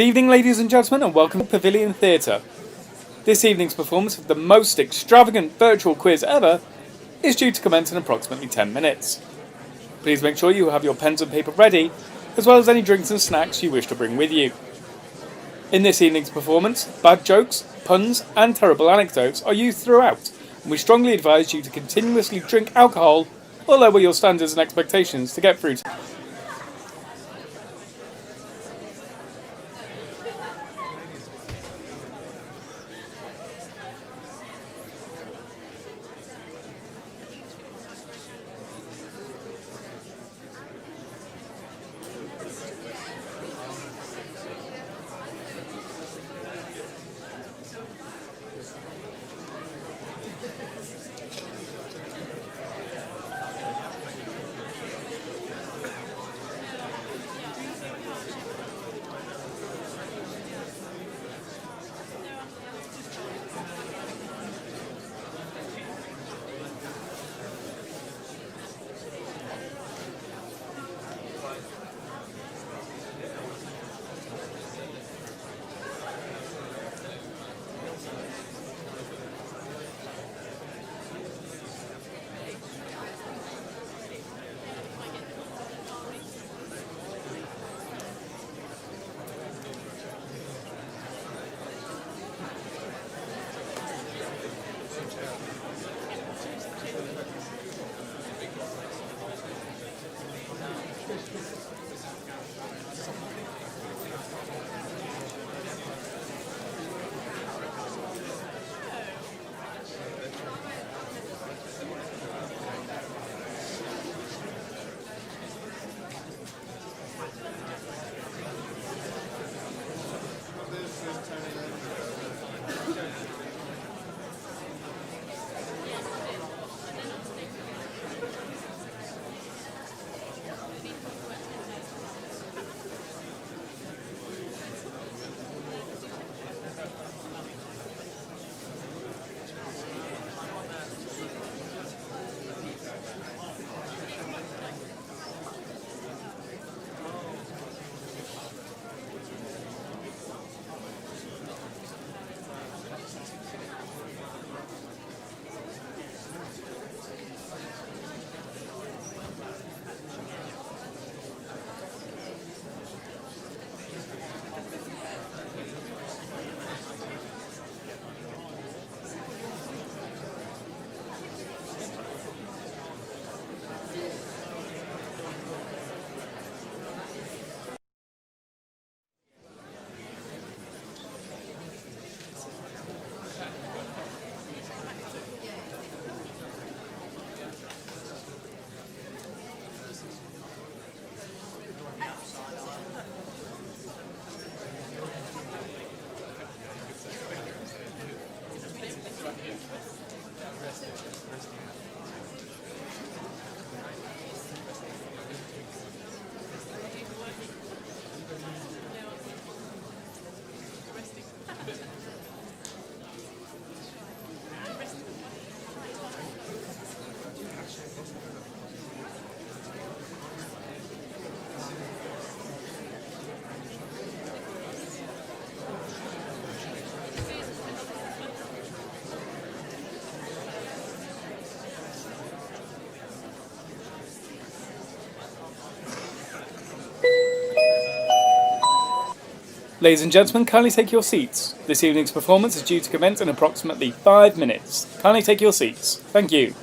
Good evening, ladies and gentlemen, and welcome to Pavilion Theatre. This evening's performance of the most extravagant virtual quiz ever is due to commence in approximately 10 minutes. Please make sure you have your pens and paper ready, as well as any drinks and snacks you wish to bring with you. In this evening's performance, bad jokes, puns, and terrible anecdotes are used throughout, and we strongly advise you to continuously drink alcohol or lower your standards and expectations to get through to. Ladies and gentlemen, kindly take your seats. This evening's performance is due to commence in approximately 5 minutes. Kindly take your seats. Thank you.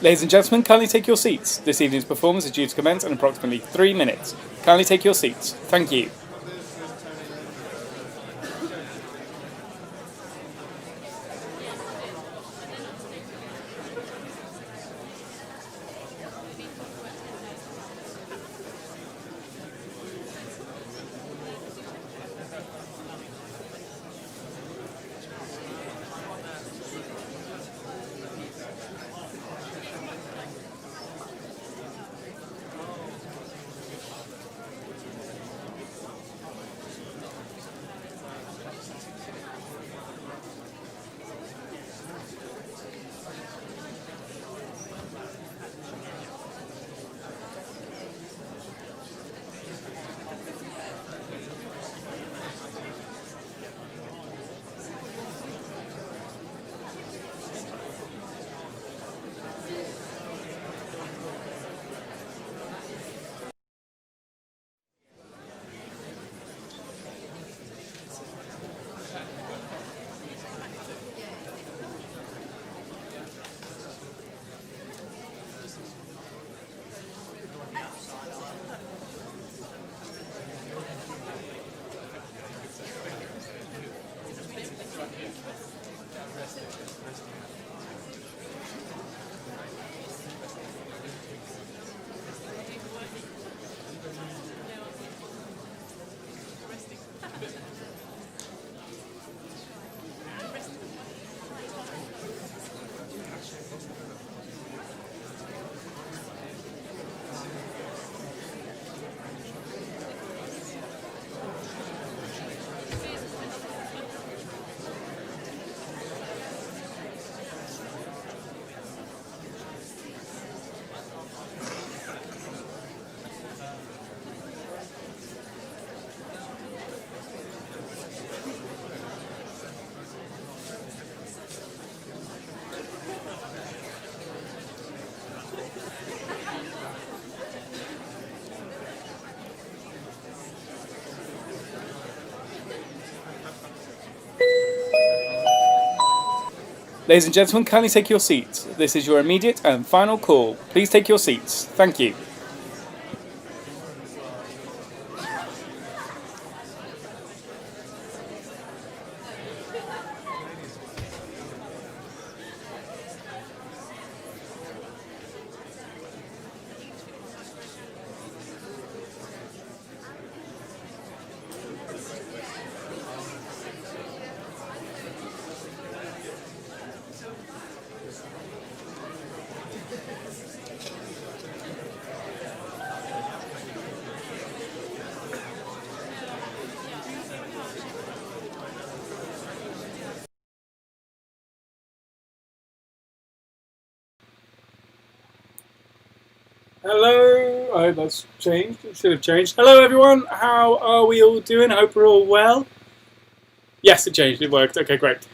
Ladies and gentlemen, kindly take your seats. This evening's performance is due to commence in approximately 3 minutes. Kindly take your seats. Thank you. Ladies and gentlemen, kindly take your seats. This is your immediate and final call. Please take your seats. Thank you. Hello, I hope that's changed. It should have changed. Hello everyone, how are we all doing? I hope we're all well. Yes, it changed, it worked. Okay, great.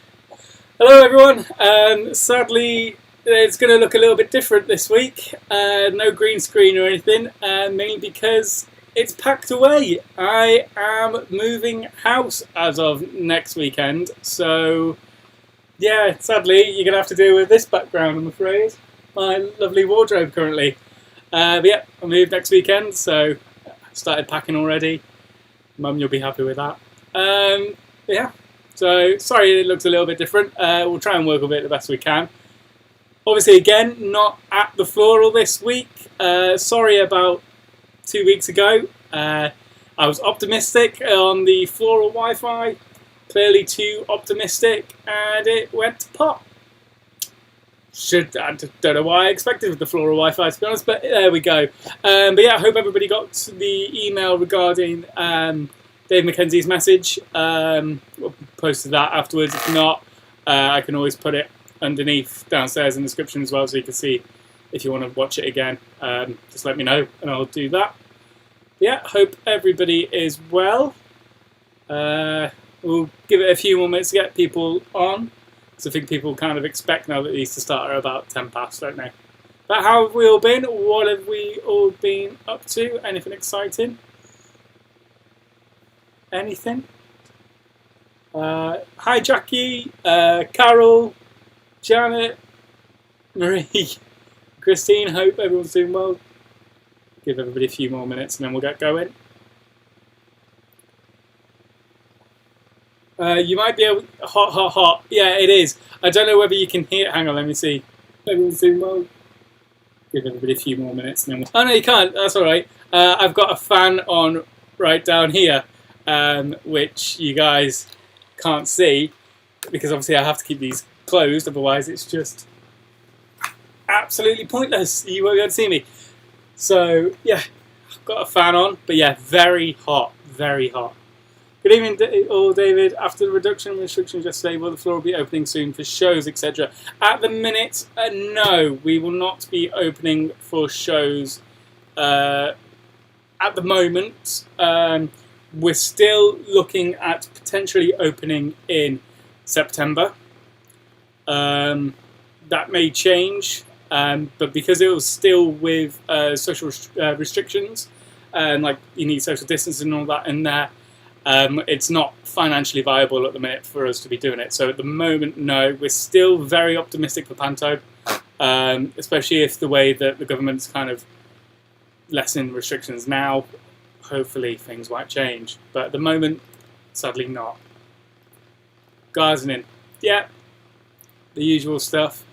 Hello everyone. Sadly, it's going to look a little bit different this week. No green screen or anything, mainly because it's packed away. I am moving house as of next weekend, so yeah, sadly, you're going to have to deal with this background, I'm afraid. My lovely wardrobe currently. But yeah, I moved next weekend, so I started packing already. Mum, you'll be happy with that. Yeah, so sorry it looks a little bit different. We'll try and work with it the best we can. Obviously, again, not at the Floral this week. Sorry about 2 weeks ago. I was optimistic on the Floral Wi-Fi. Clearly too optimistic, and it went to pot. I don't know why I expected with the Floral Wi-Fi, to be honest, but there we go. But yeah, I hope everybody got the email regarding Dave McKenzie's message. We'll post that afterwards. If not, I can always put it underneath downstairs in the description as well, so you can see if you want to watch it again. Just let me know, and I'll do that. Yeah, hope everybody is well. We'll give it a few more minutes to get people on. So I think people kind of expect now that these to start are about 10 past, don't they? But how have we all been? What have we all been up to? Anything exciting? Anything? Hi Jackie, Carol, Janet, Marie, Christine. Hope everyone's doing well. Give everybody a few more minutes and then we'll get going. You might be able... Hot. Yeah, it is. I don't know whether you can hear it. Hang on, let me see. Everyone's doing well. Give everybody a few more minutes and then we'll... Oh, no, you can't. That's all right. I've got a fan on right down here, which you guys can't see because obviously I have to keep these closed. Otherwise, it's just absolutely pointless. You won't be able to see me. So, yeah, I've got a fan on. But, yeah, very hot. Very hot. Good evening, all, David. After the reduction in restrictions yesterday, will the Floral be opening soon for shows, etc.? At the minute, no. We will not be opening for shows at the moment. We're still looking at potentially opening in September. That may change, but because it was still with social restrictions, and like you need social distancing and all that in there, it's not financially viable at the minute for us to be doing it. So at the moment, no. We're still very optimistic for Panto, especially if the way that the government's kind of lessening restrictions now, hopefully things might change. But at the moment, sadly not. Gardening. Yeah, the usual stuff.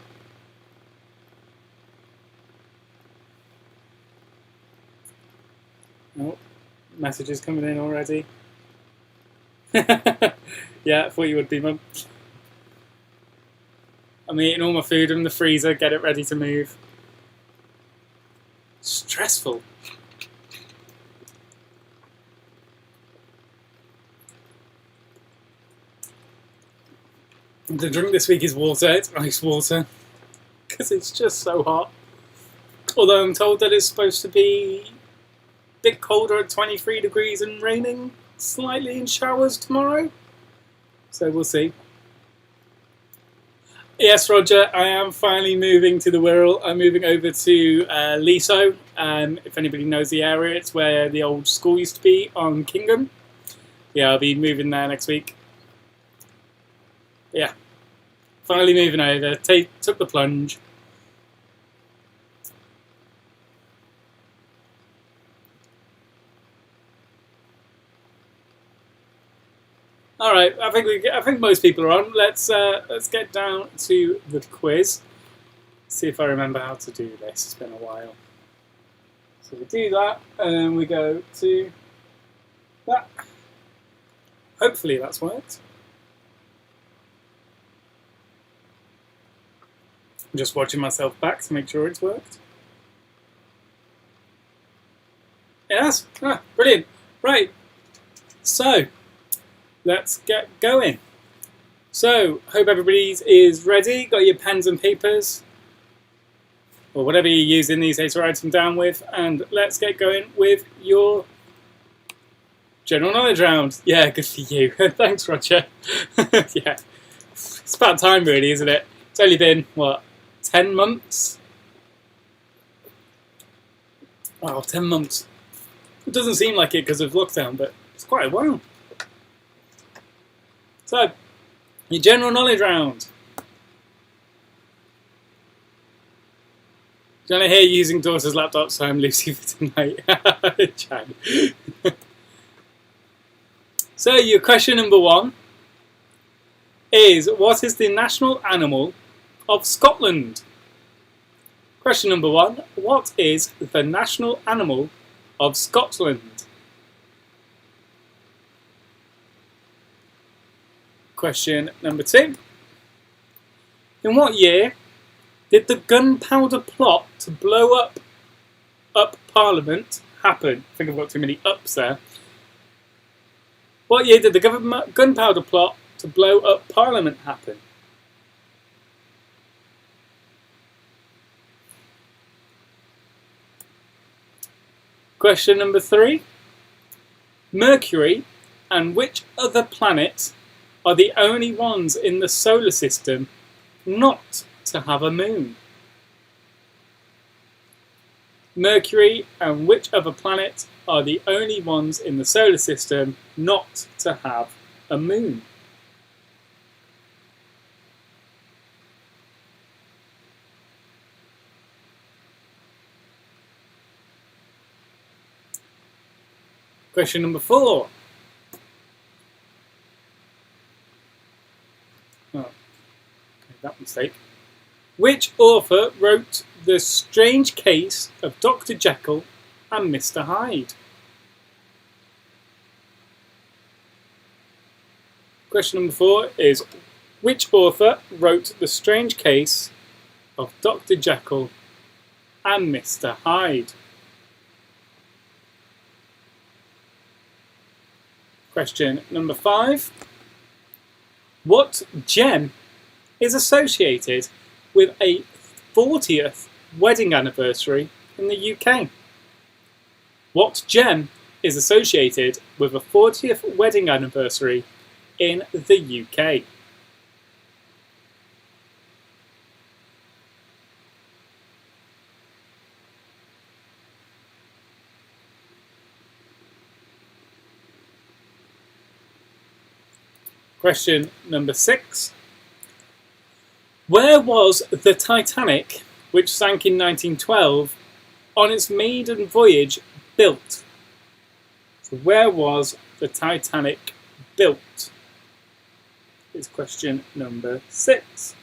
Oh, messages coming in already. Yeah, I thought you would be, Mum. I'm eating all my food in the freezer, get it ready to move. Stressful. The drink this week is water. It's ice water because it's just so hot. Although I'm told that it's supposed to be a bit colder at 23 degrees and raining slightly in showers tomorrow. So we'll see. Yes, Roger, I am finally moving to the Wirral. I'm moving over to Liso. If anybody knows the area, it's where the old school used to be on Kingham. Yeah, I'll be moving there next week. Yeah, finally moving over. Took the plunge. All right, I think most people are on. Let's get down to the quiz. See if I remember how to do this. It's been a while. So we do that, and then we go to that. Hopefully that's worked. I'm just watching myself back to make sure it's worked. Yes? Ah, brilliant. Right. So, let's get going. So, hope everybody is ready. Got your pens and papers, or whatever you're using these days to write them down with. And let's get going with your general knowledge round. Yeah, good for you. Thanks, Roger. Yeah, it's about time really, isn't it? It's only been, what, 10 months? Wow, 10 months. It doesn't seem like it because of lockdown, but it's quite a while. So, your general knowledge round. John, I hear you using daughter's laptop, so I'm Lucy for tonight. Chan. So, your question number 1 is, what is the national animal of Scotland? Question number 1, what is the national animal of Scotland? Question number 2, in what year did the gunpowder plot to blow up Parliament happen? I think I've got too many ups there. What year did the gunpowder plot to blow up Parliament happen? Question number 3. Mercury and which other planet are the only ones in the solar system not to have a moon? Mercury and which other planets are the only ones in the solar system not to have a moon? Question number 4. Oh, okay, that mistake. Which author wrote The Strange Case of Dr. Jekyll and Mr. Hyde? Question number 4 is, which author wrote The Strange Case of Dr. Jekyll and Mr. Hyde? Question number 5. What gem is associated with a 40th wedding anniversary in the UK? What gem is associated with a 40th wedding anniversary in the UK? Question number 6. Where was the Titanic, which sank in 1912, on its maiden voyage built? So where was the Titanic built? Is question number 6.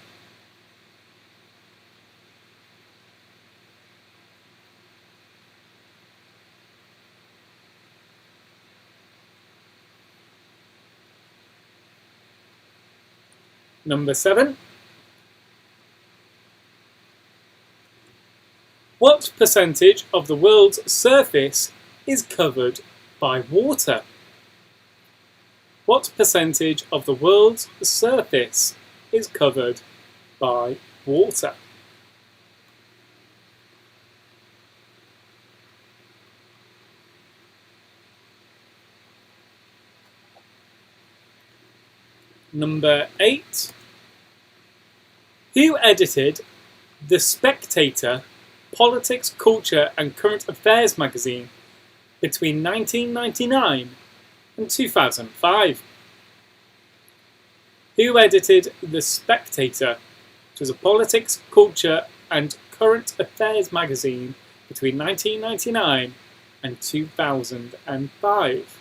Number 7. What percentage of the world's surface is covered by water? What percentage of the world's surface is covered by water? Number 8. Who edited The Spectator, Politics, Culture and Current Affairs magazine between 1999 and 2005? Who edited The Spectator, which was a politics, culture and current affairs magazine between 1999 and 2005?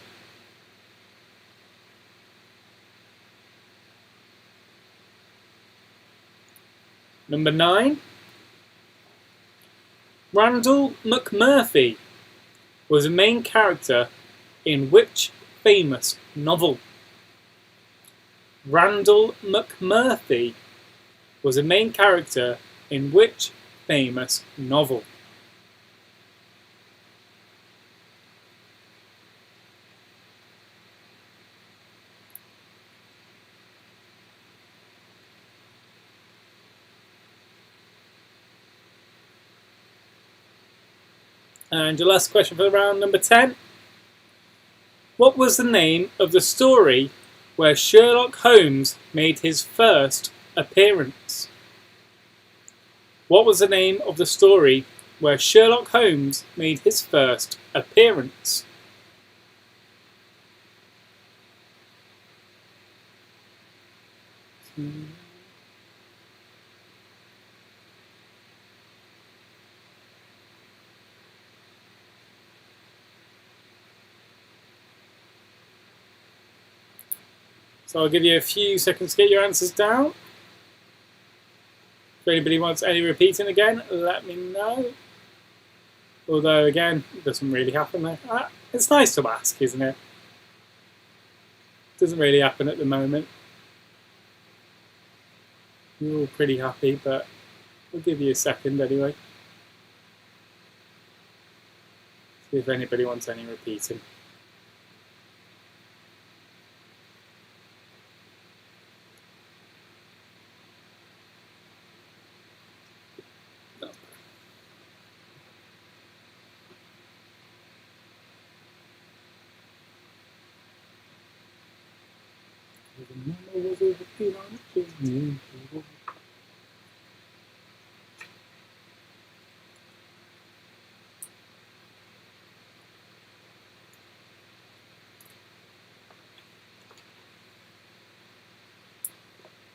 Number 9. Randall McMurphy was a main character in which famous novel? Randall McMurphy was a main character in which famous novel? And your last question for round number 10. What was the name of the story where Sherlock Holmes made his first appearance? What was the name of the story where Sherlock Holmes made his first appearance? So I'll give you a few seconds to get your answers down. If anybody wants any repeating again, let me know. Although, again, it doesn't really happen there. It's nice to ask, isn't it? Doesn't really happen at the moment. You're all pretty happy, but we'll give you a second anyway. See if anybody wants any repeating.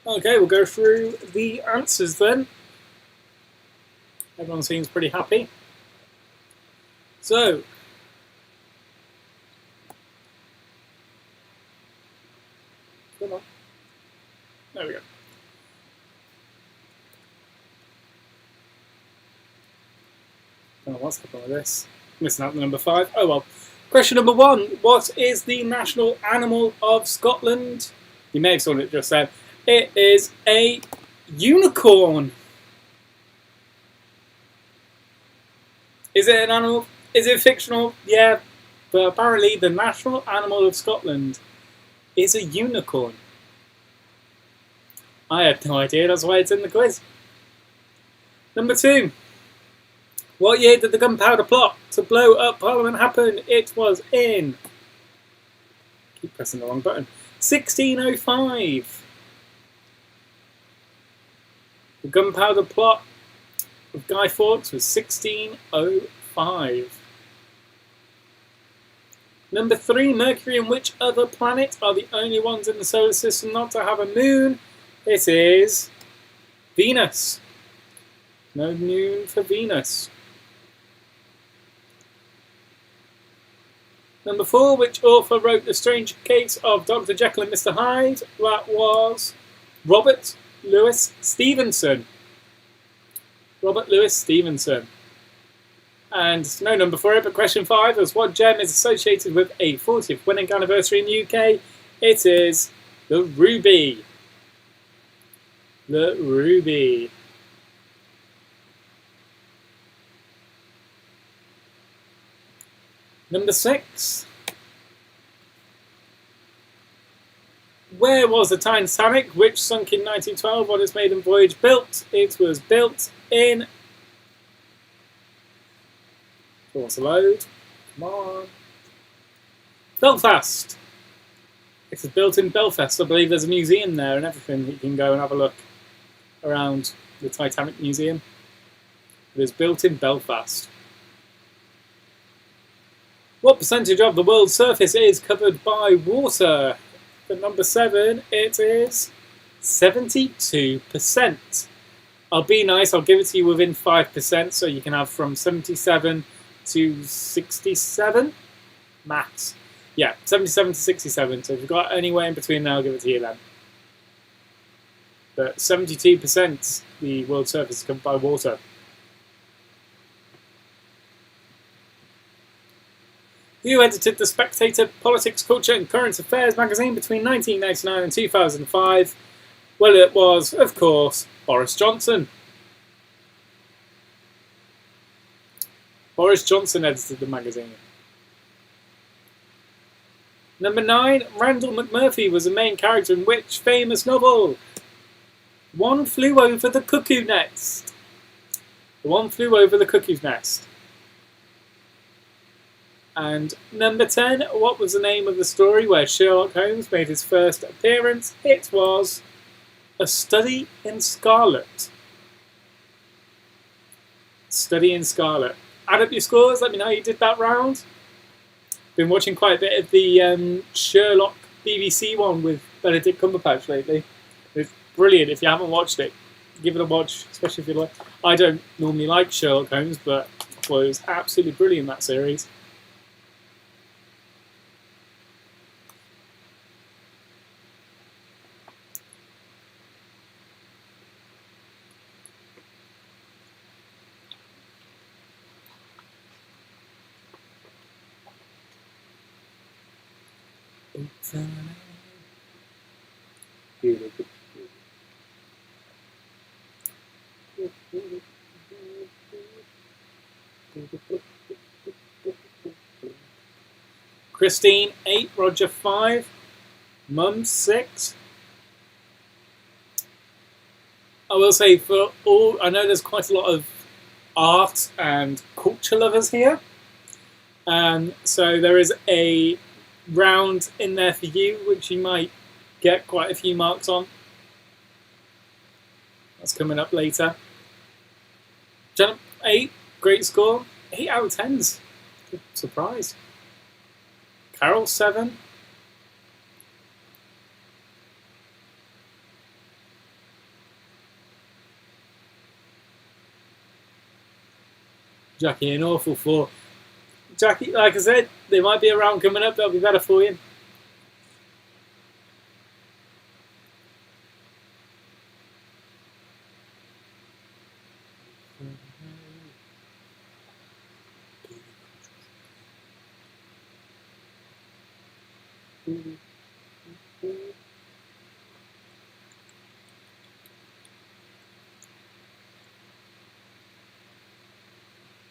Okay, we'll go through the answers then. Everyone seems pretty happy. So, come on. There we go. Don't know what's happening with this. Missing out the number 5. Oh well. Question number 1. What is the national animal of Scotland? You may have saw it just then. It is a unicorn. Is it an animal? Is it fictional? Yeah. But apparently the national animal of Scotland is a unicorn. I had no idea, that's why it's in the quiz. Number 2. What year did the gunpowder plot to blow up Parliament happen? It was in... Keep pressing the wrong button. 1605. The gunpowder plot of Guy Fawkes was 1605. Number 3. Mercury and which other planet are the only ones in the solar system not to have a moon? It is Venus. No moon for Venus. Number 4. Which author wrote The Strange Case of Dr. Jekyll and Mr. Hyde? That was Robert Louis Stevenson. Robert Louis Stevenson. And no number for it, but question 5 was what gem is associated with a 40th wedding anniversary in the UK? It is the ruby. The ruby. Number 6. Where was the Titanic, which sunk in 1912 on its maiden voyage, built? It was built in... Force a load. Come on. Belfast. It was built in Belfast. I believe there's a museum there and everything. You can go and have a look around the Titanic Museum. It was built in Belfast. What percentage of the world's surface is covered by water? For number 7, it is 72%. I'll be nice, I'll give it to you within 5%, so you can have from 77 to 67. Maths. Yeah, 77 to 67, so if you've got anywhere in between there, I'll give it to you then. But 72% the world's surface is covered by water. Who edited the Spectator Politics, Culture and Current Affairs magazine between 1999 and 2005? Well, it was, of course, Boris Johnson. Boris Johnson edited the magazine. Number 9. Randall McMurphy was the main character in which famous novel? One Flew Over the Cuckoo Nest. One Flew Over the Cuckoo's Nest. And number 10, what was the name of the story where Sherlock Holmes made his first appearance? It was A Study in Scarlet. Study in Scarlet. Add up your scores, let me know how you did that round. Been watching quite a bit of the Sherlock BBC one with Benedict Cumberbatch lately. It's brilliant. If you haven't watched it, give it a watch, especially if you like. I don't normally like Sherlock Holmes, but I thought it was absolutely brilliant, that series. Christine 8, Roger 5, Mum 6. I will say for all, I know there's quite a lot of art and culture lovers here, so there is a round in there for you which you might get quite a few marks on. That's coming up later. Jump 8, great score. 8 out of 10s. Good surprise. Carol 7. Jackie, an awful 4. Jackie, like I said, there might be a round coming up that'll be better for you.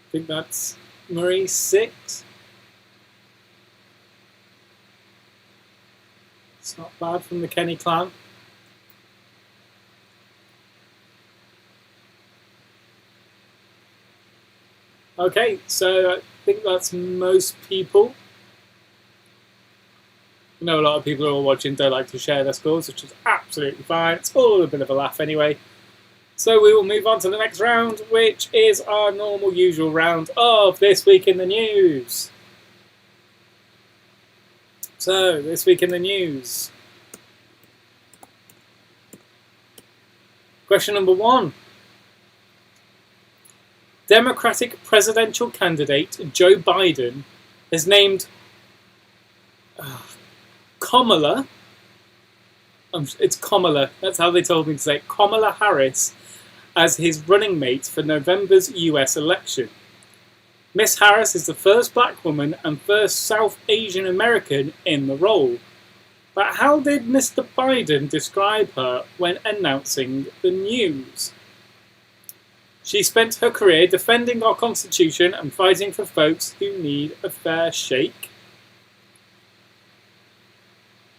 I think that's Marie 6. It's not bad from the Kenny clan. Okay, so I think that's most people. I know a lot of people who are watching don't like to share their scores, which is absolutely fine. It's all a bit of a laugh anyway. So we will move on to the next round, which is our normal usual round of This Week in the News. So, This Week in the News. Question number 1. Democratic presidential candidate Joe Biden has named Kamala. It's Kamala, that's how they told me to say it, Kamala Harris as his running mate for November's US election. Miss Harris is the first black woman and first South Asian American in the role. But how did Mr. Biden describe her when announcing the news? She spent her career defending our Constitution and fighting for folks who need a fair shake.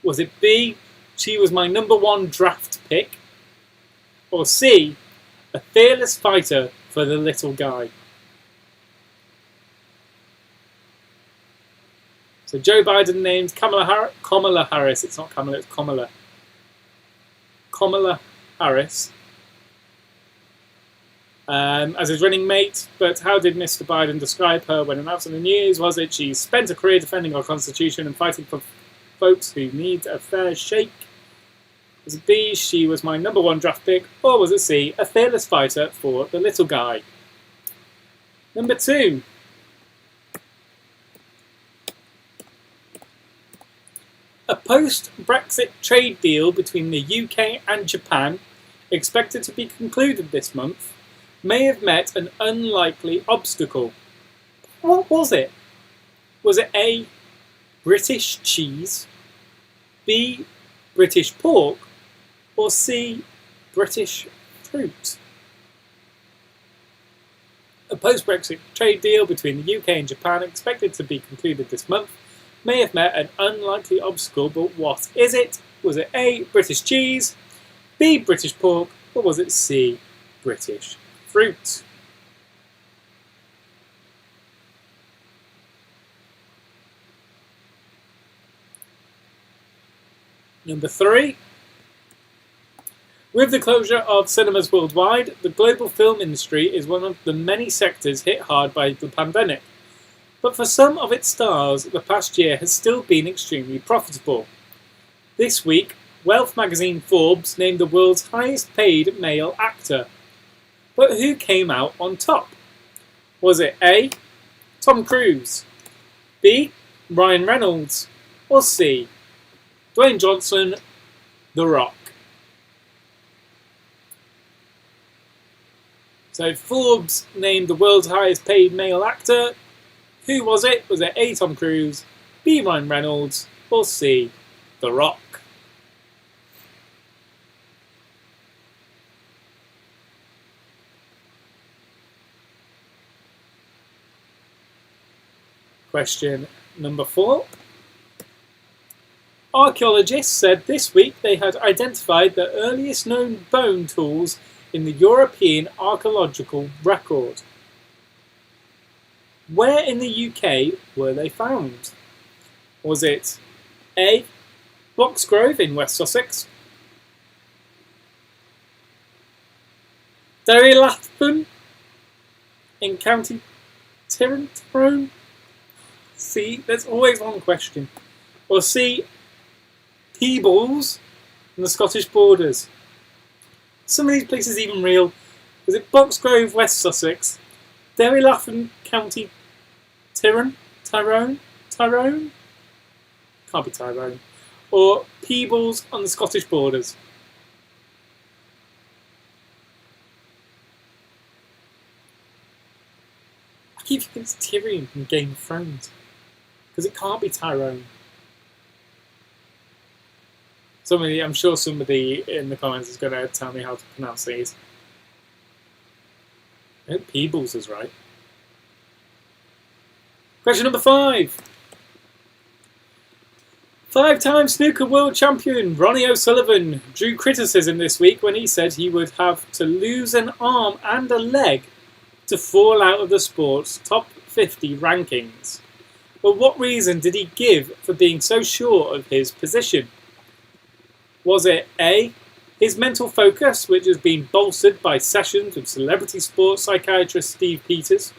Was it B, she was my #1 draft pick? Or C, a fearless fighter for the little guy? So Joe Biden named Kamala Harris, it's not Kamala, it's Kamala. Kamala Harris as his running mate, but how did Mr. Biden describe her when announcing the news? Was it she spent a career defending our Constitution and fighting for folks who need a fair shake? Was it B, she was my #1 draft pick? Or was it C, a fearless fighter for the little guy? Number 2. A post-Brexit trade deal between the UK and Japan, expected to be concluded this month, may have met an unlikely obstacle. What was it? Was it A, British cheese, B, British pork, or C, British fruit? A post-Brexit trade deal between the UK and Japan, expected to be concluded this month, may have met an unlikely obstacle, but what is it? Was it A, British cheese, B, British pork, or was it C, British fruit? Number 3. With the closure of cinemas worldwide, the global film industry is one of the many sectors hit hard by the pandemic. But for some of its stars, the past year has still been extremely profitable. This week, Wealth magazine Forbes named the world's highest paid male actor. But who came out on top? Was it A, Tom Cruise, B, Ryan Reynolds, or C, Dwayne Johnson, The Rock? So Forbes named the world's highest paid male actor. Who was it? Was it A, Tom Cruise, B, Ryan Reynolds, or C, The Rock? Question number 4. Archaeologists said this week they had identified the earliest known bone tools in the European archaeological record. Where in the UK were they found? Was it A, Boxgrove in West Sussex, Derrylatham in County Tyrone? C, there's always one question. Or C, Peebles in the Scottish borders. Some of these places even real. Was it Boxgrove, West Sussex, Derrylatham, County Tyrone? Can't be Tyrone. Or Peebles on the Scottish borders? I keep thinking it's Tyrion from Game of Thrones. Because it can't be Tyrone. I'm sure somebody in the comments is going to tell me how to pronounce these. I hope Peebles is right. Question number 5. 5-time snooker world champion Ronnie O'Sullivan drew criticism this week when he said he would have to lose an arm and a leg to fall out of the sport's top 50 rankings. But what reason did he give for being so sure of his position? Was it A, his mental focus, which has been bolstered by sessions with celebrity sports psychiatrist Steve Peters?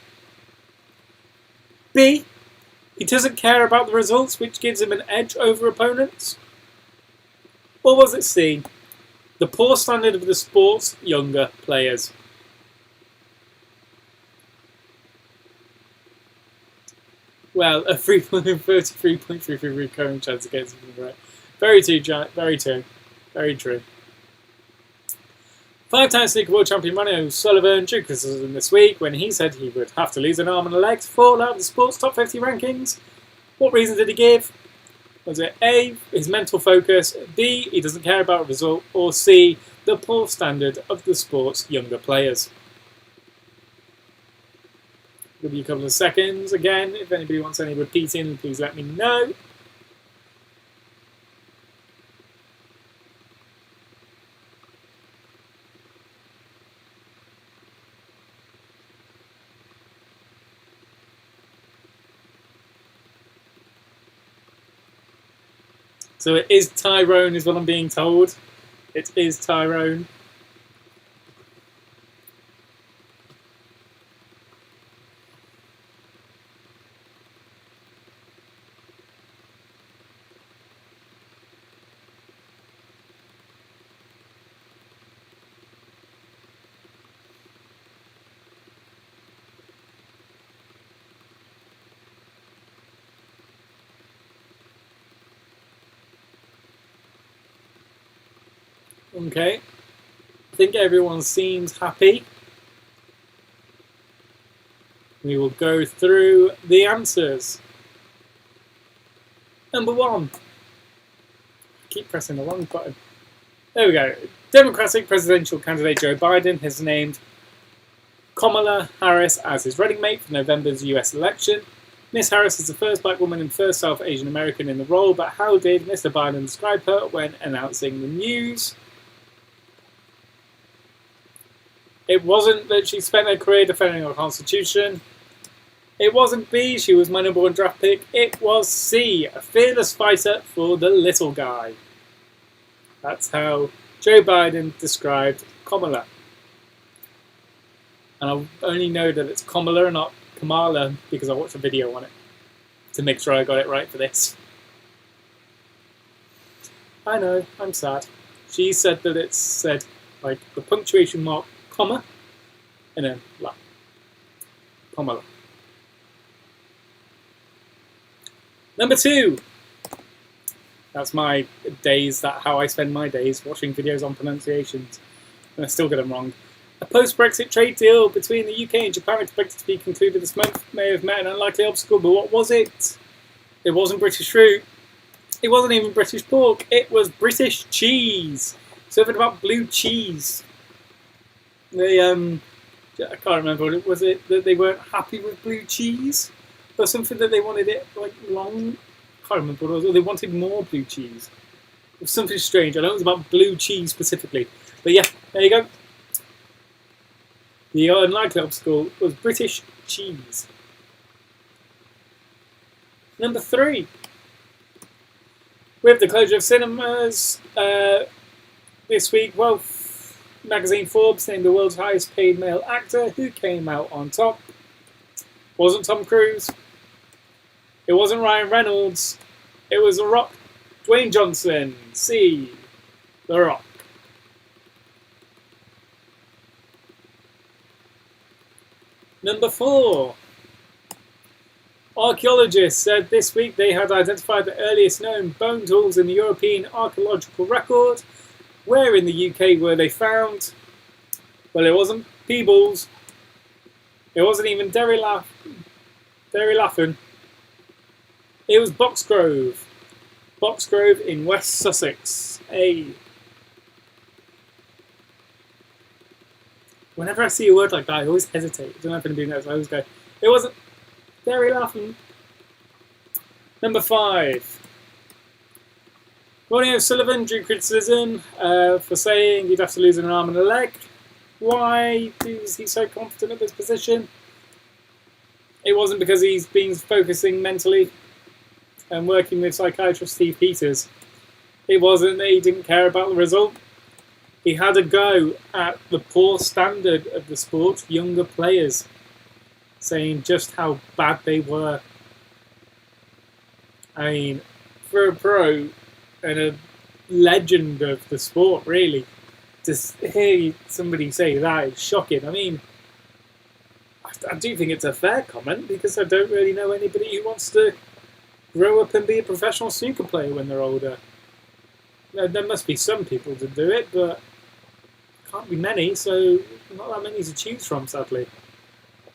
B, he doesn't care about the results, which gives him an edge over opponents? Or was it C, the poor standard of the sport's younger players? Well, a 33.33 recurring chance against him, right? Very true. 5-time snooker world champion Ronnie O'Sullivan drew criticism this week when he said he would have to lose an arm and a leg to fall out of the sport's top 50 rankings. What reason did he give? Was it A, his mental focus, B, he doesn't care about a result, or C, the poor standard of the sport's younger players? Give you a couple of seconds again. If anybody wants any repeating, please let me know. So it is Tyrone, is what I'm being told. It is Tyrone. Okay, I think everyone seems happy. We will go through the answers. Number 1. I keep pressing the wrong button. There we go. Democratic presidential candidate Joe Biden has named Kamala Harris as his running mate for November's US election. Miss Harris is the first black woman and first South Asian American in the role, but how did Mr. Biden describe her when announcing the news? It wasn't that she spent her career defending our Constitution. It wasn't B, she was my number 1 draft pick. It was C, a fearless fighter for the little guy. That's how Joe Biden described Kamala. And I only know that it's Kamala and not Kamala because I watched a video on it to make sure I got it right for this. I know, I'm sad. She said that it said like the punctuation mark comma, and then la. Kamala. Number 2. That's my days, how I spend my days, watching videos on pronunciations. And I still get them wrong. A post-Brexit trade deal between the UK and Japan expected to be concluded this month may have met an unlikely obstacle, but what was it? It wasn't British fruit. It wasn't even British pork. It was British cheese. Something about blue cheese. They, I can't remember what it was. It that they weren't happy with blue cheese, or something that they wanted it like long. I can't remember what it was. Or they wanted more blue cheese. It was something strange. I know it was about blue cheese specifically. But yeah, there you go. The unlikely obstacle was British cheese. Number 3. With the closure of cinemas this week, magazine Forbes named the world's highest paid male actor. Who came out on top? Wasn't Tom Cruise. It wasn't Ryan Reynolds. It was The Rock. Dwayne Johnson. C. The Rock. Number 4. Archaeologists said this week they had identified the earliest known bone tools in the European archaeological record. Where in the UK were they found? Well, it wasn't Peebles. It wasn't even Derry Laffin. It was Boxgrove. Boxgrove in West Sussex. Whenever I see a word like that, I always hesitate. I don't have to do that, so I always go, it wasn't Derry Laffin. Number 5. Ronnie O'Sullivan drew criticism for saying he'd have to lose an arm and a leg. Why is he so confident of his position? It wasn't because he's been focusing mentally and working with psychiatrist Steve Peters. It wasn't that he didn't care about the result. He had a go at the poor standard of the sport's younger players, saying just how bad they were. I mean, for a pro and a legend of the sport, really, to hear somebody say that is shocking. I mean, I do think it's a fair comment because I don't really know anybody who wants to grow up and be a professional snooker player when they're older. There must be some people to do it, but can't be many, so not that many to choose from, sadly.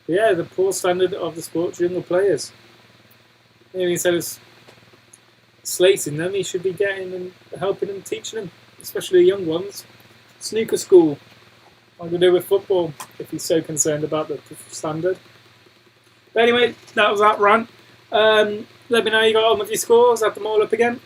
But yeah, the poor standard of the sport's younger players. And instead of slating them, he should be getting and helping them, teaching them, especially the young ones. Snooker school, like we do with football, if he's so concerned about the standard. But anyway, that was that rant. Let me know how you got on with your scores. Add them all up again.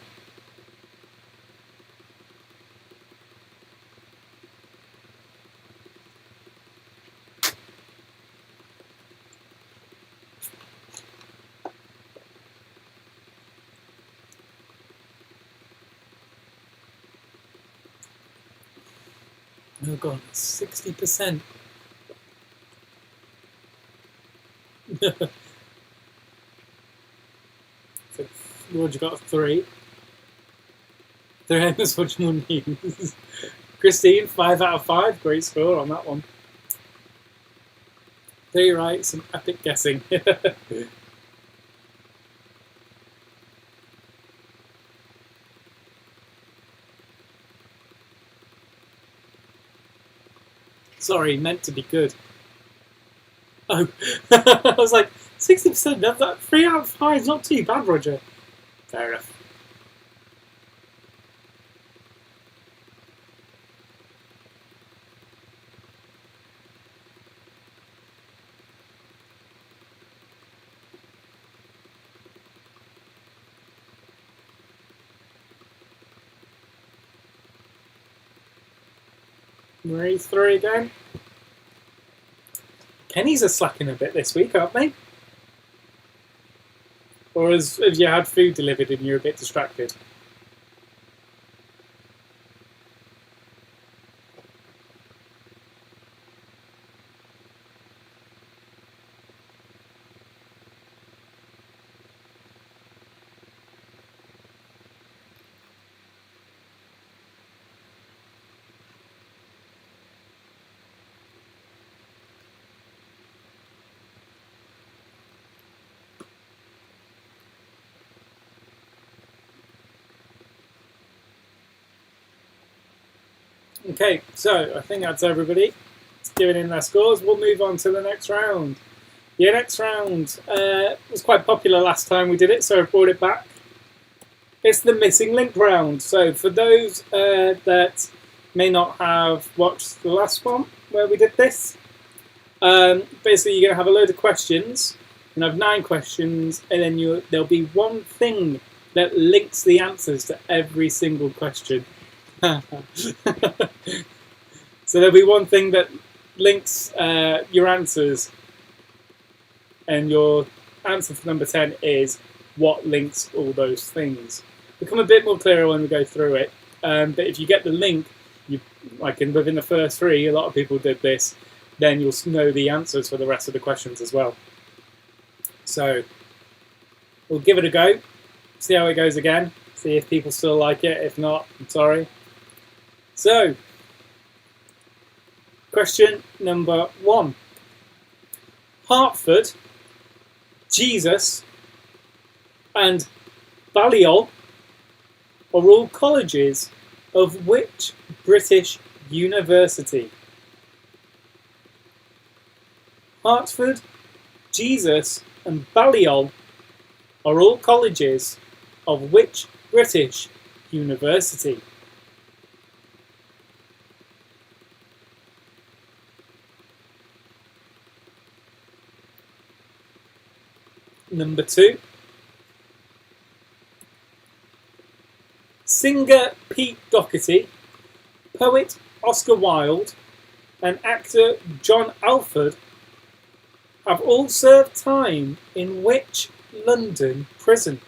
Oh god, 60%. So, George got a 3. 3 was what you need. Christine, 5 out of 5. Great score on that one. 3 right, some epic guessing. Sorry, meant to be good. Oh, I was like, 60% of that. 3 out of 5 is not too bad, Roger. Fair enough. Marie's 3 again. Pennies are slacking a bit this week, aren't they? Or have you had food delivered and you're a bit distracted? Okay, so I think that's everybody giving in their scores. We'll move on to the next round. The next round was quite popular last time we did it, so I brought it back. It's the missing link round. So for those that may not have watched the last one where we did this, basically you're going to have a load of questions. You have 9 questions, and then there'll be one thing that links the answers to every single question. So there'll be one thing that links your answers, and your answer for number 10 is what links all those things. Become a bit more clearer when we go through it, but if you get the link, within the first 3, a lot of people did this, then you'll know the answers for the rest of the questions as well. So we'll give it a go, see how it goes again, see if people still like it. If not, I'm sorry. So, question number 1. Hartford, Jesus, and Balliol are all colleges of which British university? Hertford, Jesus and Balliol are all colleges of which British university? Number 2. Singer Pete Doherty, poet Oscar Wilde, and actor John Alford have all served time in which London prison?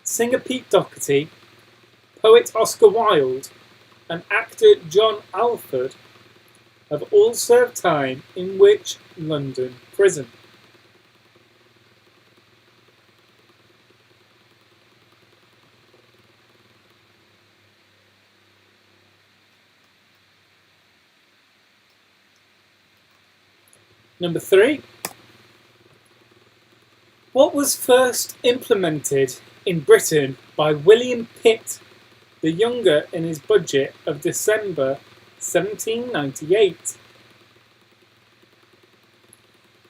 Singer Pete Doherty, poet Oscar Wilde, and actor John Alford have all served time in which London prison? Number 3. What was first implemented in Britain by William Pitt the Younger in his budget of December 1798?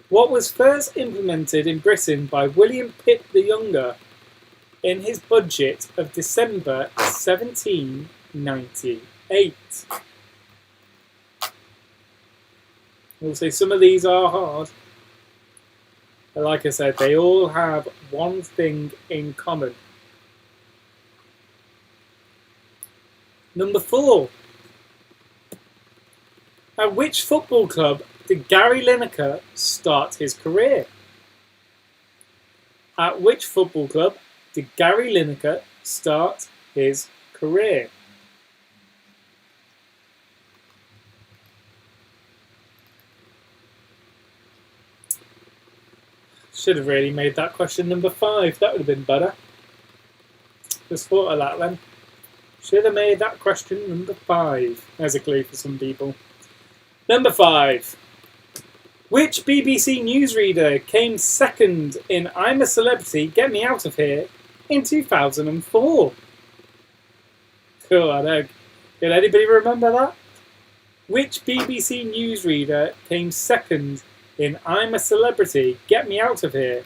What was first implemented in Britain by William Pitt the Younger in his budget of December 1798? We'll say some of these are hard. But like I said, they all have one thing in common. Number 4. At which football club did Gary Lineker start his career? At which football club did Gary Lineker start his career? Should have really made that question number 5. That would have been better. Just thought of that then. Should have made that question number 5. There's a clue for some people. Number 5. Which BBC newsreader came second in I'm a Celebrity, Get Me Out of Here in 2004? Cool, I know. Did anybody remember that? Which BBC newsreader came second in I'm a Celebrity, Get Me Out of Here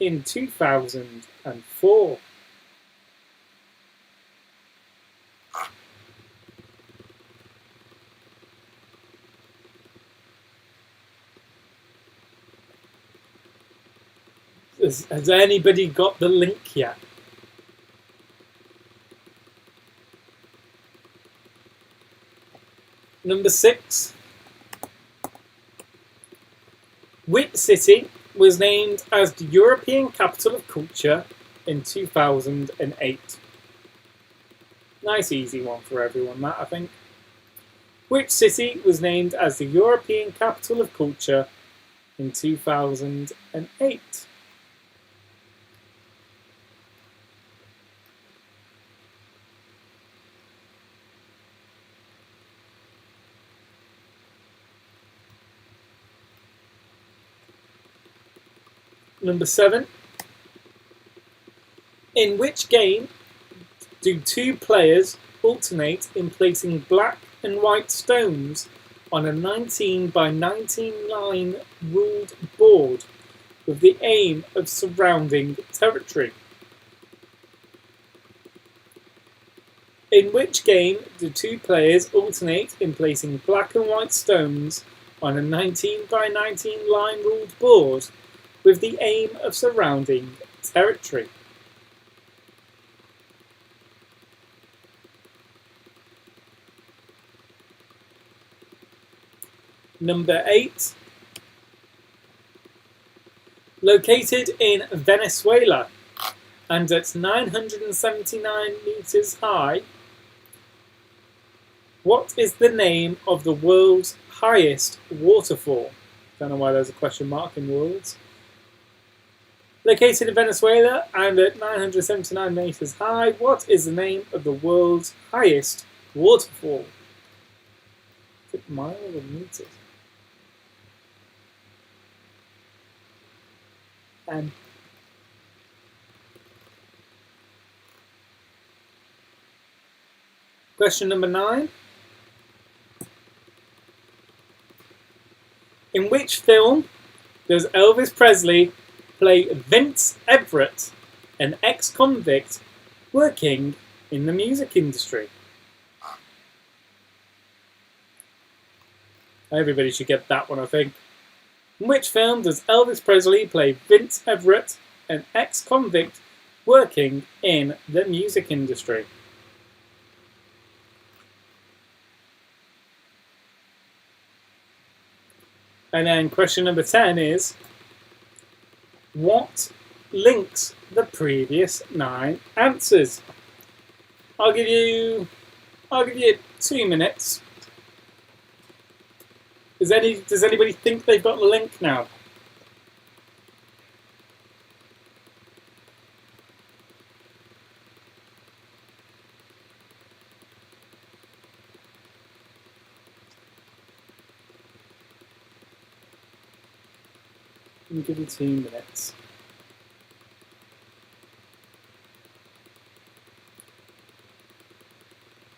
in 2004? Has anybody got the link yet? Number 6. Which city was named as the European Capital of Culture in 2008? Nice easy one for everyone, that, I think. Which city was named as the European Capital of Culture in 2008? Number 7. In which game do 2 players alternate in placing black and white stones on a 19 by 19 line ruled board with the aim of surrounding territory? In which game do 2 players alternate in placing black and white stones on a 19 by 19 line ruled board with the aim of surrounding territory? Number 8. Located in Venezuela and at 979 meters high, what is the name of the world's highest waterfall? Don't know why there's a question mark in worlds. Located in Venezuela and at 979 meters high, what is the name of the world's highest waterfall? Is it miles or meters? Question number 9. In which film does Elvis Presley play Vince Everett, an ex-convict working in the music industry? Everybody should get that one, I think. In which film does Elvis Presley play Vince Everett, an ex-convict working in the music industry? And then question number 10 is, what links the previous 9 answers? I'll give you 2 minutes. Does anybody think they've got the link now? I'll give you 2 minutes.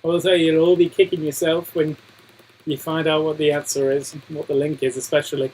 I will say you'll all be kicking yourself when you find out what the answer is, what the link is especially.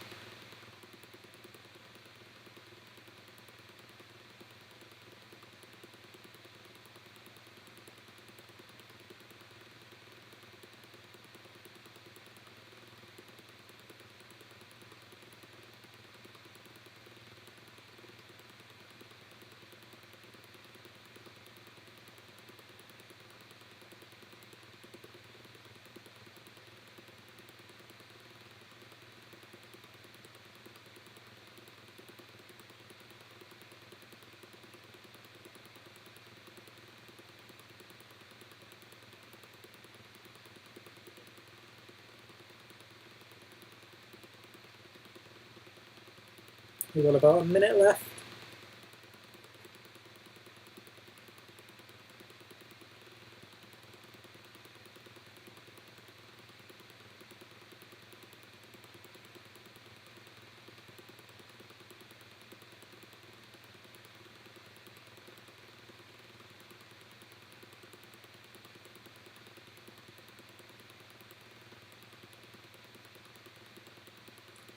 We've got about a minute left.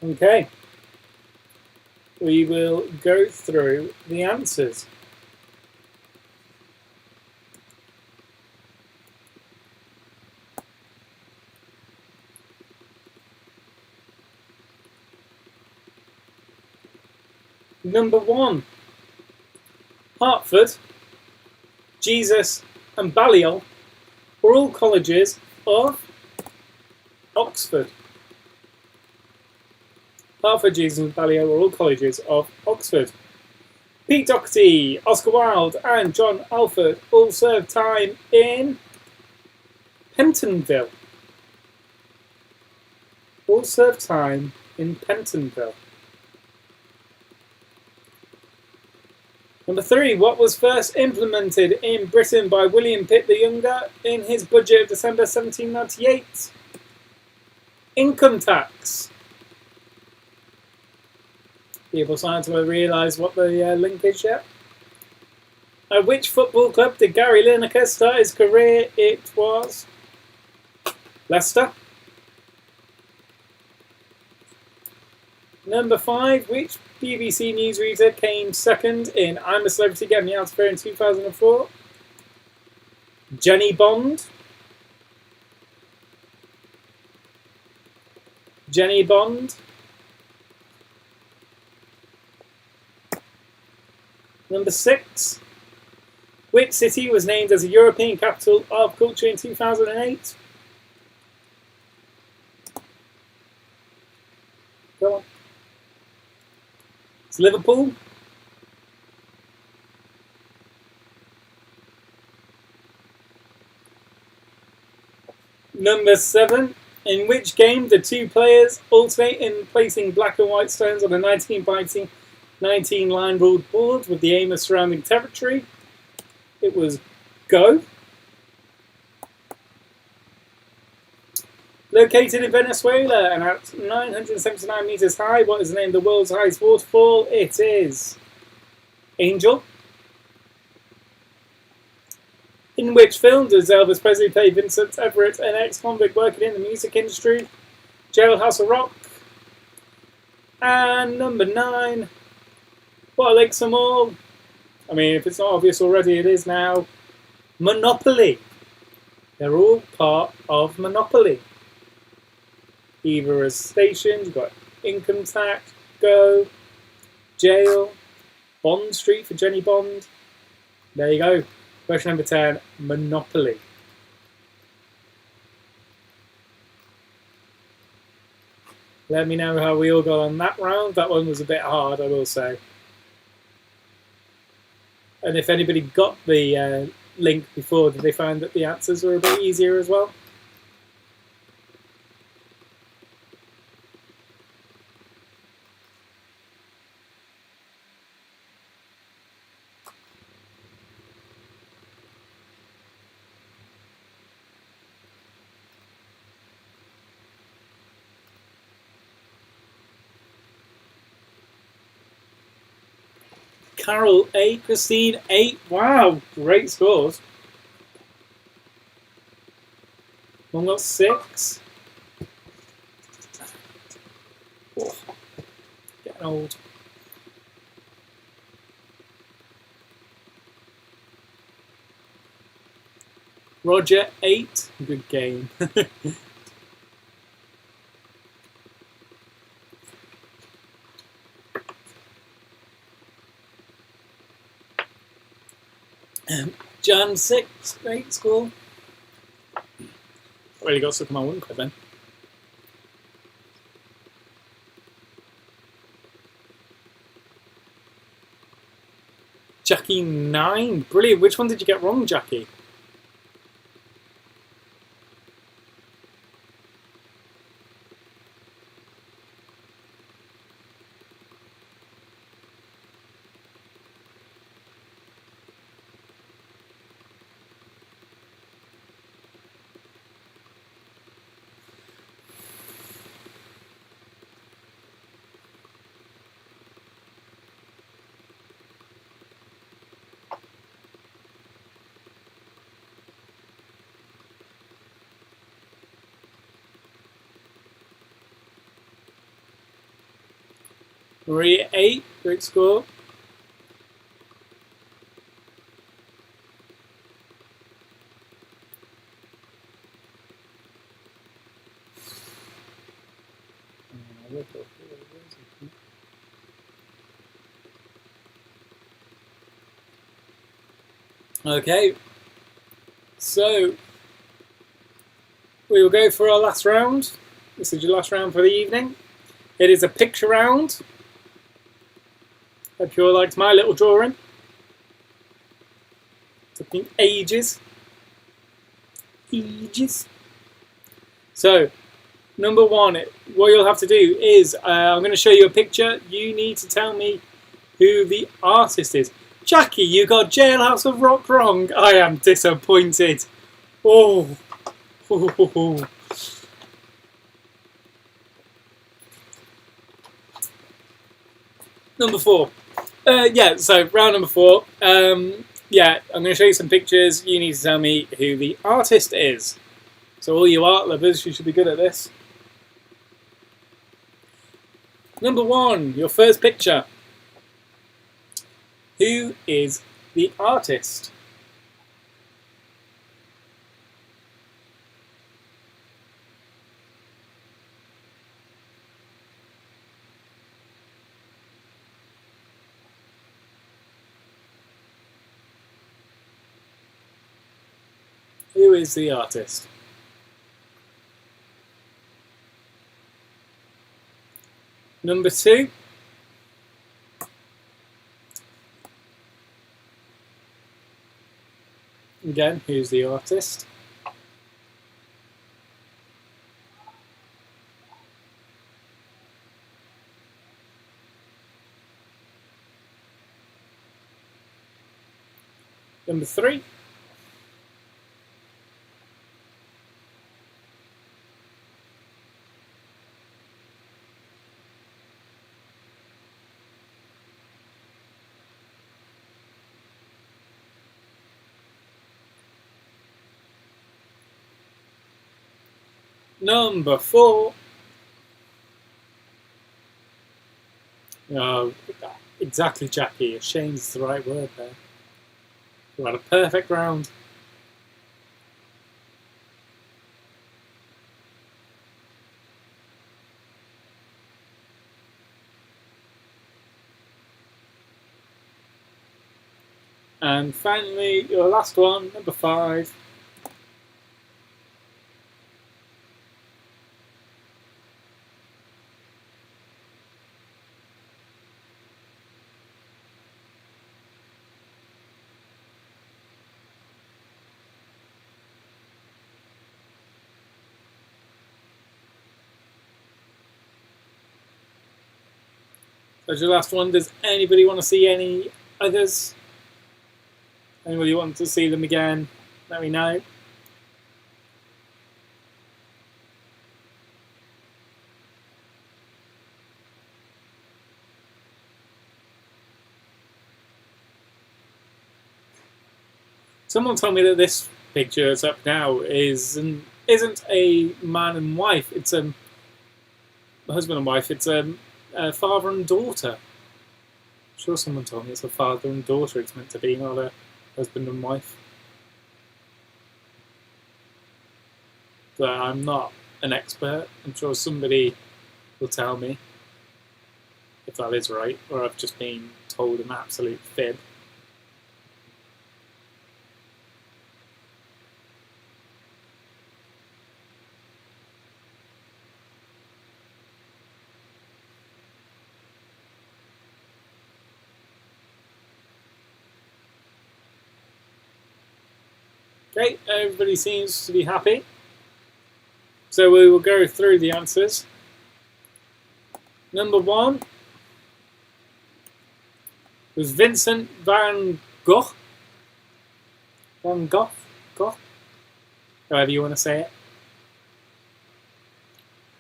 Okay. We will go through the answers. Number 1, Hertford, Jesus and Balliol were all colleges of Oxford. Hertford, Jesus and Balliol were all colleges of Oxford. Pete Doherty, Oscar Wilde and John Alford all served time in Pentonville. All served time in Pentonville. Number 3, what was first implemented in Britain by William Pitt the Younger in his budget of December 1798? Income tax. People starting to realise what the link is yet. At which football club did Gary Lineker start his career? It was Leicester. Number 5, which BBC newsreader came second in I'm a Celebrity, Get Me Out of Here in 2004? Jenny Bond. Jenny Bond. Number 6, which city was named as a European Capital of Culture in 2008? Go on. It's Liverpool. Number 7, in which game the 2 players alternate in placing black and white stones on a 19 by 19 line ruled board with the aim of surrounding territory? It was Go. Located in Venezuela and at 979 meters high, what is the name of the world's highest waterfall? It is Angel. In which film does Elvis Presley play Vincent Everett, an ex-convict working in the music industry? Jailhouse of Rock. And number 9. What likes them all? I mean, if it's not obvious already, it is now. Monopoly. They're all part of Monopoly. Either as stations, you've got income tax, go, jail, Bond Street for Jenny Bond. There you go. Question number 10, Monopoly. Let me know how we all got on that round. That one was a bit hard, I will say. And if anybody got the link before, did they find that the answers were a bit easier as well? Carol 8, Christine 8. Wow, great scores. One got 6. Oh, getting old. Roger 8. Good game. Jan 6, great score. Really got stuck in my one quick then. Jackie 9, brilliant. Which one did you get wrong, Jackie? Maria 8, great score. Okay, so we will go for our last round. This is your last round for the evening. It is a picture round. Hope you all liked my little drawing. Took me ages. So, number 1, what you'll have to do is, I'm going to show you a picture. You need to tell me who the artist is. Jackie, you got Jailhouse of Rock wrong. I am disappointed. Oh. Number 4. Yeah, so round number 4. Yeah, I'm going to show you some pictures. You need to tell me who the artist is. So all you art lovers, you should be good at this. Number 1, your first picture. Who is the artist? Who is the artist? Number 2. Again, who's the artist? Number 3. Number 4. Oh, exactly, Jackie. Ashamed's the right word there. You had a perfect round. And finally, your last one, number 5. That's your last one. Does anybody want to see any others? Anybody want to see them again? Let me know. Someone told me that this picture that's up now isn't a man and wife. It's a husband and wife. It's a father and daughter. I'm sure someone told me it's a father and daughter. It's meant to be, not a husband and wife. But I'm not an expert. I'm sure somebody will tell me if that is right, or I've just been told an absolute fib. Okay, everybody seems to be happy. So we will go through the answers. Number 1 was Vincent van Gogh. Van Gogh? Gogh? However you want to say it.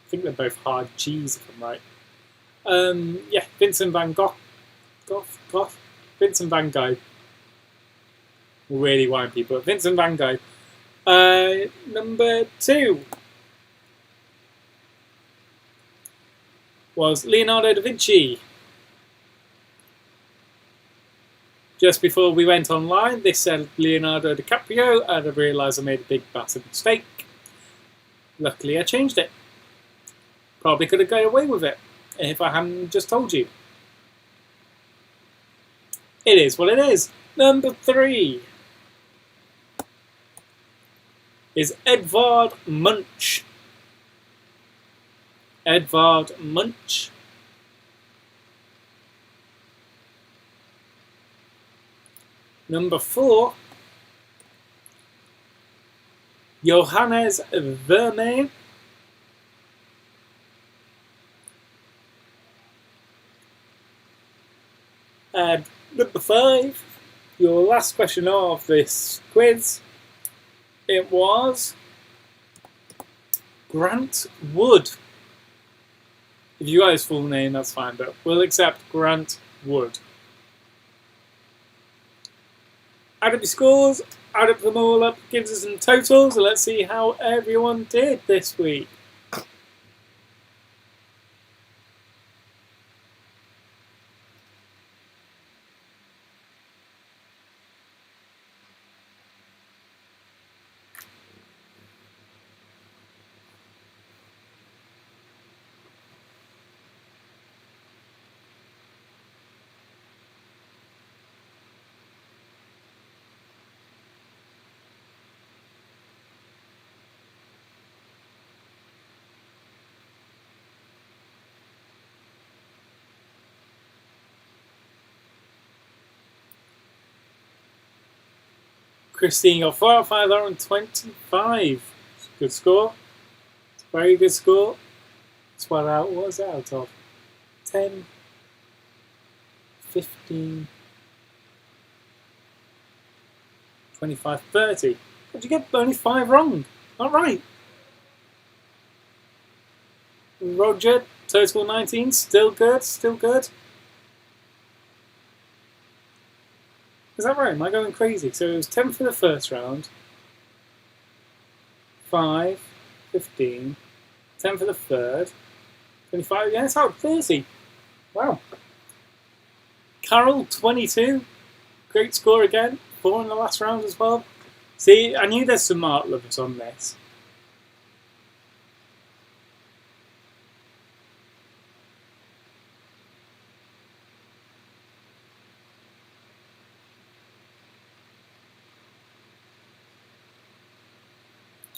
I think they're both hard G's if I'm right. Yeah, Vincent van Gogh. Gogh? Vincent van Gogh. Really wind people. Vincent van Gogh. Number 2 was Leonardo da Vinci. Just before we went online, this said Leonardo DiCaprio, and I realised I made a big massive mistake. Luckily I changed it. Probably could have got away with it if I hadn't just told you. It is what it is. Number 3 is Edvard Munch. Edvard Munch. Number 4, Johannes Vermeer. And number 5, your last question of this quiz, it was Grant Wood. If you got his full name, that's fine, but we'll accept Grant Wood. Add up your scores, add up them all up, gives us some totals, and let's see how everyone did this week. Christine got 4 out of 5 out of 25. Good score. Very good score. That's what was that out of? 10, 15, 25, 30. How'd you get only 5 wrong? Not right. Roger, total 19. Still good, still good. Is that right? Am I going crazy? So it was 10 for the first round, 5, 15, 10 for the third. 25, yeah, it's out of 30. Wow. Carol, 22. Great score again. 4 in the last round as well. See, I knew there's some art lovers on this.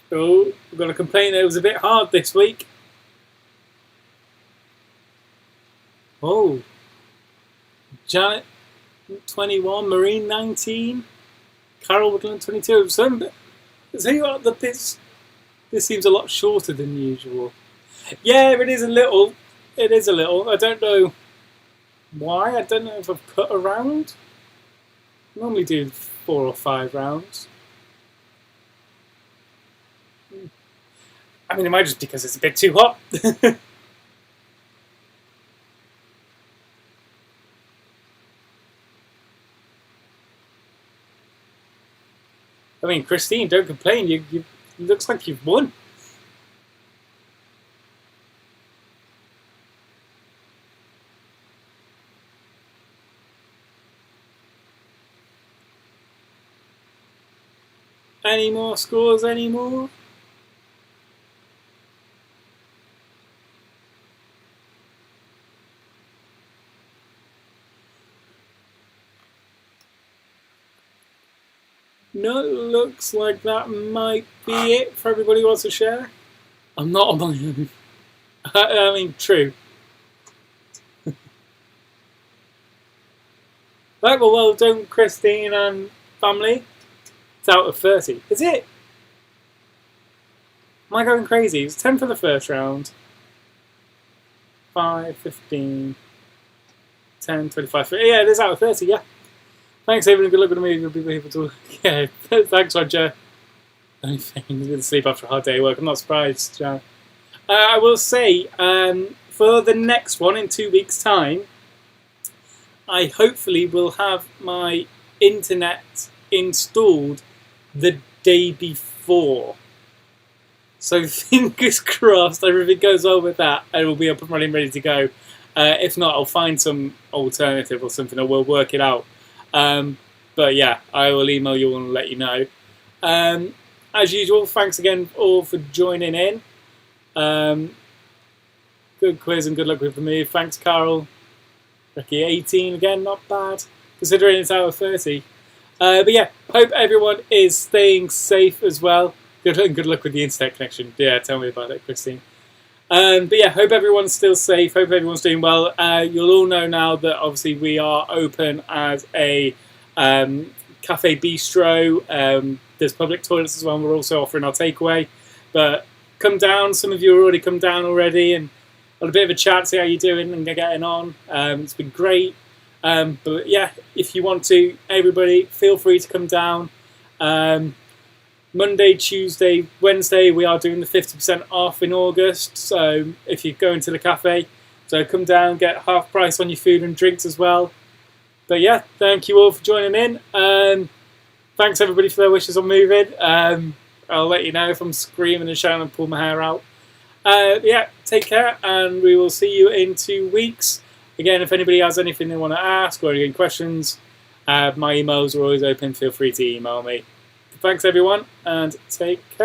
Oh, we've got a complaint that it was a bit hard this week. Oh. Janet, 21. Marine, 19. Carol Woodland, 22. So you got this seems a lot shorter than usual. Yeah, it is a little. It is a little. I don't know why. I don't know if I've cut a round. I normally do 4 or 5 rounds. I mean, it might just be because it's a bit too hot. I mean, Christine, don't complain. You it looks like you've won. Any more scores? Any more? No, looks like that might be it for everybody who wants to share. I'm not on my own. I mean, true. Right, well done, Christine and family. It's out of 30. Is it? Am I going crazy? It's 10 for the first round. 5, 15, 10, 25. Yeah, it is out of 30, yeah. Thanks, everyone. Good luck with the movie. You'll be able to. Yeah, thanks, Roger. Only thing, you didn't sleep after a hard day of work. I'm not surprised, John. I will say, for the next one in 2 weeks' time, I hopefully will have my internet installed the day before. So fingers crossed everything goes well with that and we'll be up and running, ready to go. If not, I'll find some alternative or something, or we'll work it out. But yeah, I will email you and let you know. As usual, thanks again all for joining in. Good quiz and good luck with the move. Thanks, Carol. Ricky, 18 again, not bad, considering it's out of 30. But yeah, hope everyone is staying safe as well. Good luck with the internet connection. Yeah, tell me about it, Christine. But yeah, hope everyone's still safe. Hope everyone's doing well. You'll all know now that obviously we are open as a cafe bistro. There's public toilets as well. And we're also offering our takeaway. But come down. Some of you have already come down already and had a bit of a chat, see how you're doing and getting on. It's been great. But yeah, if you want to, everybody, feel free to come down. Monday, Tuesday, Wednesday, we are doing the 50% off in August. So if you're going to the cafe, so come down, get half price on your food and drinks as well. But yeah, thank you all for joining in. Thanks everybody for their wishes on moving. I'll let you know if I'm screaming and shouting and pull my hair out. Yeah, take care, and we will see you in 2 weeks. Again, if anybody has anything they want to ask or any questions, my emails are always open. Feel free to email me. Thanks, everyone, and take care.